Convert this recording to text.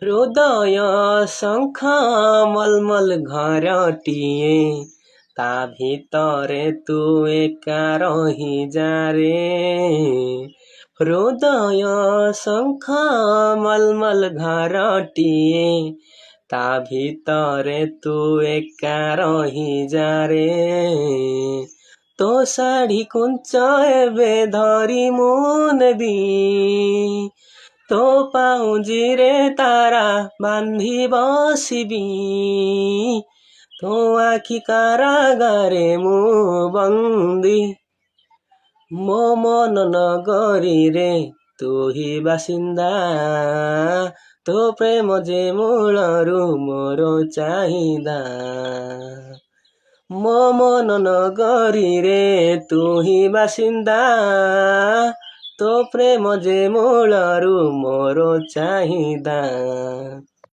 ହୃଦୟ ଶଙ୍ଖ ମଲମଲ ଘରଟିଏ, ତା ଭିତରେ ତୁ ଏକା ରହିଯାରେ। ହୃଦୟ ଶଙ୍ଖ ମଲମଲ ଘରଟିଏ, ତା ଭିତରେ ତୁ ଏକା ରହିଯାରେ। ତୋ ଶାଢ଼ୀ କୁଞ୍ଚ ଏବେ ଧରି ମୁଁ ନେବି, ତୋ ପାଉଁଜିରେ ତାରା ବାନ୍ଧି ବସିବି। ତୋ ଆଖି କାରାଗାରେ ମୁଁ ବନ୍ଦୀ, ମୋ ମନ ନଗରୀରେ ତୁ ହି ବାସିନ୍ଦା। ତୋ ପ୍ରେମ ଯେ ମୂଳରୁ ମୋର ଚାହିଦା, ମୋ ମନ ନଗରୀରେ ତୁ ହି ବାସିନ୍ଦା। ତୋ ପ୍ରେମ ଯେ ମୂଳରୁ ମୋର ଚାହିଦା।